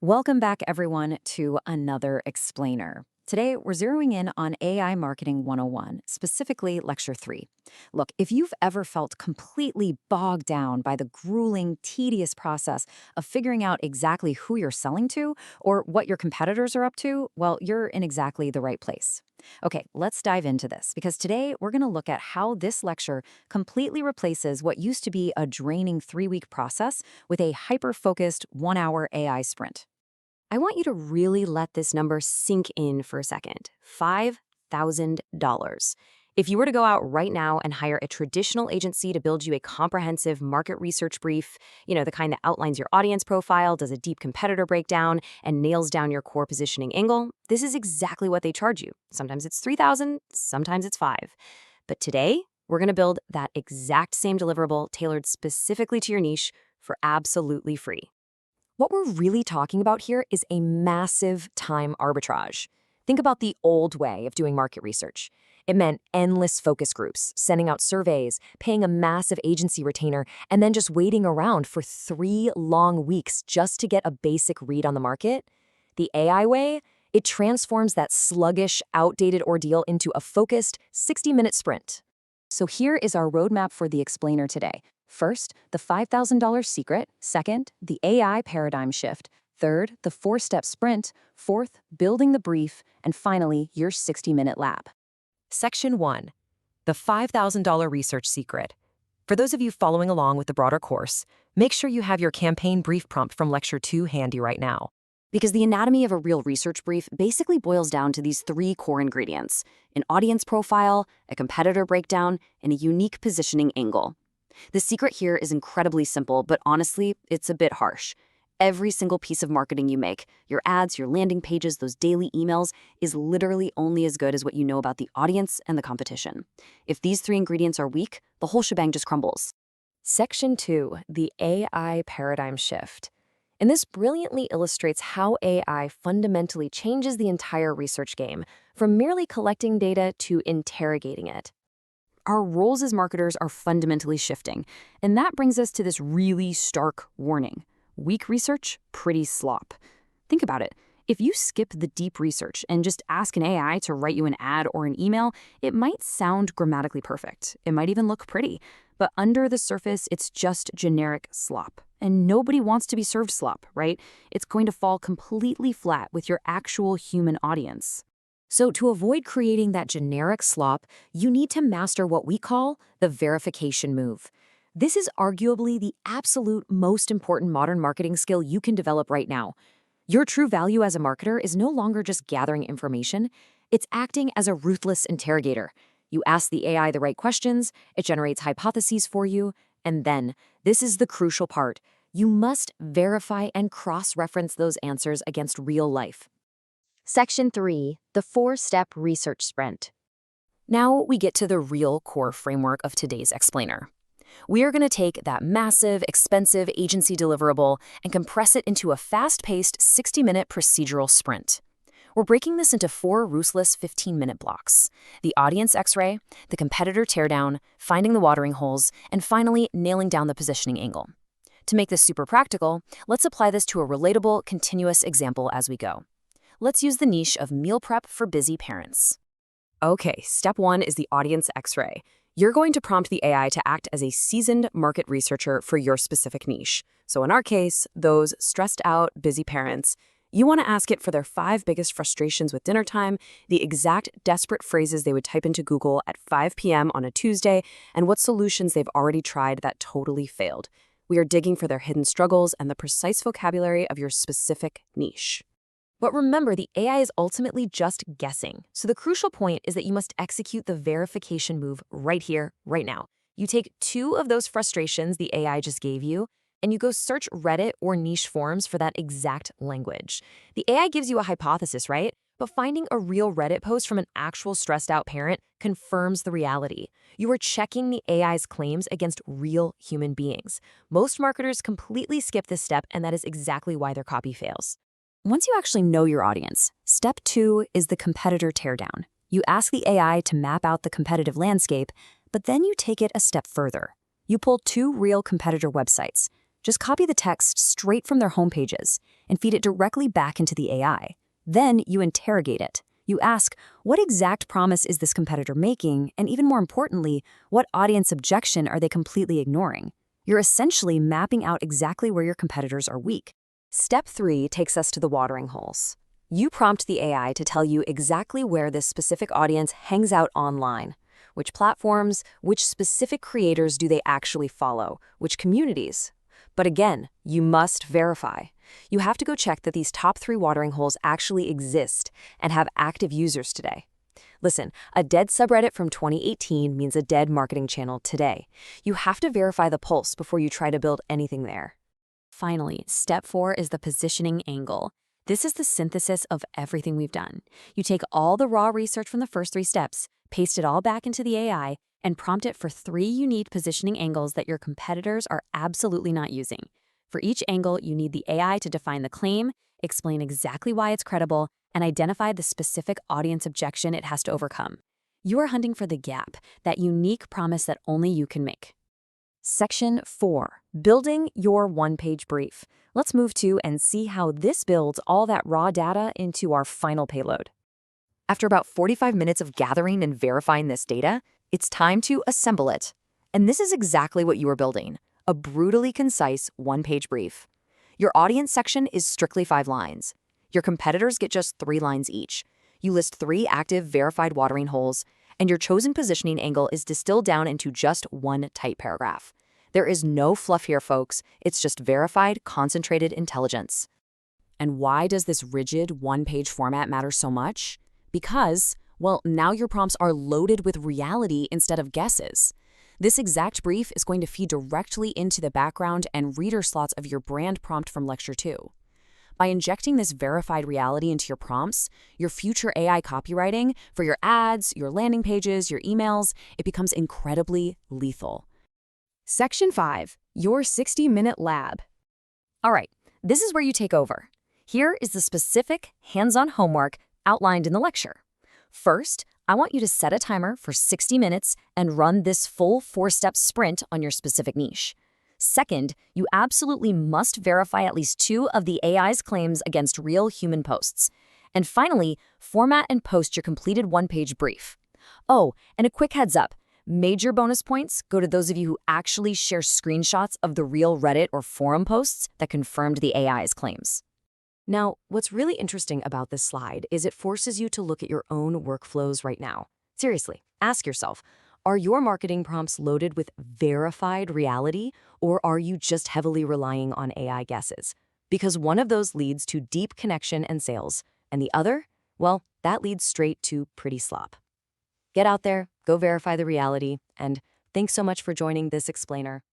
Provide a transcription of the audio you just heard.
Welcome back, everyone, to another explainer. Today, we're zeroing in on AI Marketing 101, specifically Lecture 3. Look, if you've ever felt completely bogged down by the grueling, tedious process of figuring out exactly who you're selling to or what your competitors are up to, well, you're in exactly the right place. Okay, let's dive into this, because today we're going to look at how this lecture completely replaces what used to be a draining 3-week process with a hyper-focused 1-hour AI sprint. I want you to really let this number sink in for a second. $5,000. If you were to go out right now and hire a traditional agency to build you a comprehensive market research brief, the kind that outlines your audience profile, does a deep competitor breakdown, and nails down your core positioning angle, this is exactly what they charge you. Sometimes it's $3,000, sometimes it's $5,000. But today, we're going to build that exact same deliverable tailored specifically to your niche for absolutely free. What we're really talking about here is a massive time arbitrage. Think about the old way of doing market research. It meant endless focus groups, sending out surveys, paying a massive agency retainer, and then just waiting around for 3 long weeks just to get a basic read on the market. The AI way, it transforms that sluggish, outdated ordeal into a focused 60-minute sprint. So here is our roadmap for the explainer today. First, the $5,000 secret. Second, the AI paradigm shift. Third, the 4-step sprint. Fourth, building the brief. And finally, your 60-minute lab. Section 1. The $5,000 research secret. For those of you following along with the broader course, make sure you have your campaign brief prompt from Lecture 2 handy right now. Because the anatomy of a real research brief basically boils down to these 3 core ingredients: an audience profile, a competitor breakdown, and a unique positioning angle. The secret here is incredibly simple, but honestly, it's a bit harsh. Every single piece of marketing you make, your ads, your landing pages, those daily emails, is literally only as good as what you know about the audience and the competition. If these 3 ingredients are weak, the whole shebang just crumbles. Section 2, the AI paradigm shift. And this brilliantly illustrates how AI fundamentally changes the entire research game, from merely collecting data to interrogating it. Our roles as marketers are fundamentally shifting, and that brings us to this really stark warning. Weak research, pretty slop. Think about it. If you skip the deep research and just ask an AI to write you an ad or an email, it might sound grammatically perfect. It might even look pretty. But under the surface, it's just generic slop. And nobody wants to be served slop, right? It's going to fall completely flat with your actual human audience. So to avoid creating that generic slop, you need to master what we call the verification move. This is arguably the absolute most important modern marketing skill you can develop right now. Your true value as a marketer is no longer just gathering information, it's acting as a ruthless interrogator. You ask the AI the right questions, it generates hypotheses for you, and then, this is the crucial part, you must verify and cross-reference those answers against real life. Section 3, the 4-step research sprint. Now we get to the real core framework of today's explainer. We are going to take that massive, expensive agency deliverable and compress it into a fast-paced 60-minute procedural sprint. We're breaking this into 4 ruthless 15-minute blocks: the audience X-ray, the competitor teardown, finding the watering holes, and finally nailing down the positioning angle. To make this super practical, let's apply this to a relatable, continuous example as we go. Let's use the niche of meal prep for busy parents. Okay, step 1 is the audience X-ray. You're going to prompt the AI to act as a seasoned market researcher for your specific niche. So in our case, those stressed out, busy parents. You want to ask it for their 5 biggest frustrations with dinner time, the exact desperate phrases they would type into Google at 5 p.m. on a Tuesday, and what solutions they've already tried that totally failed. We are digging for their hidden struggles and the precise vocabulary of your specific niche. But remember, the AI is ultimately just guessing. So the crucial point is that you must execute the verification move right here, right now. You take 2 of those frustrations the AI just gave you, and you go search Reddit or niche forums for that exact language. The AI gives you a hypothesis, right? But finding a real Reddit post from an actual stressed out parent confirms the reality. You are checking the AI's claims against real human beings. Most marketers completely skip this step, and that is exactly why their copy fails. Once you actually know your audience, step 2 is the competitor teardown. You ask the AI to map out the competitive landscape, but then you take it a step further. You pull 2 real competitor websites, Just copy the text straight from their homepages and feed it directly back into the AI. Then you interrogate it. You ask, what exact promise is this competitor making? And even more importantly, what audience objection are they completely ignoring? You're essentially mapping out exactly where your competitors are weak. Step 3 takes us to the watering holes. You prompt the AI to tell you exactly where this specific audience hangs out online. Which platforms, which specific creators do they actually follow, which communities? But again, you must verify. You have to go check that these top 3 watering holes actually exist and have active users today. Listen, a dead subreddit from 2018 means a dead marketing channel today. You have to verify the pulse before you try to build anything there. Finally, step 4 is the positioning angle. This is the synthesis of everything we've done. You take all the raw research from the first 3 steps, paste it all back into the AI, and prompt it for 3 unique positioning angles that your competitors are absolutely not using. For each angle, you need the AI to define the claim, explain exactly why it's credible, and identify the specific audience objection it has to overcome. You are hunting for the gap, that unique promise that only you can make. Section 4. Building your one-page brief. Let's move to and see how this builds all that raw data into our final payload. After about 45 minutes of gathering and verifying this data, it's time to assemble it. And this is exactly what you are building, a brutally concise one-page brief. Your audience section is strictly 5 lines. Your competitors get just 3 lines each. You list 3 active verified watering holes, and your chosen positioning angle is distilled down into just 1 tight paragraph. There is no fluff here, folks. It's just verified, concentrated intelligence. And why does this rigid one-page format matter so much? Because, well, now your prompts are loaded with reality instead of guesses. This exact brief is going to feed directly into the background and reader slots of your brand prompt from Lecture 2. By injecting this verified reality into your prompts, your future AI copywriting for your ads, your landing pages, your emails, it becomes incredibly lethal. Section 5, your 60-minute lab. All right, this is where you take over. Here is the specific hands-on homework outlined in the lecture. First, I want you to set a timer for 60 minutes and run this full 4-step sprint on your specific niche. Second, you absolutely must verify at least 2 of the AI's claims against real human posts. And finally, format and post your completed one-page brief. Oh, and a quick heads up. Major bonus points go to those of you who actually share screenshots of the real Reddit or forum posts that confirmed the AI's claims. Now, what's really interesting about this slide is it forces you to look at your own workflows right now. Seriously, ask yourself, are your marketing prompts loaded with verified reality, or are you just heavily relying on AI guesses? Because one of those leads to deep connection and sales, and the other, well, that leads straight to pretty slop. Get out there, go verify the reality, and thanks so much for joining this explainer.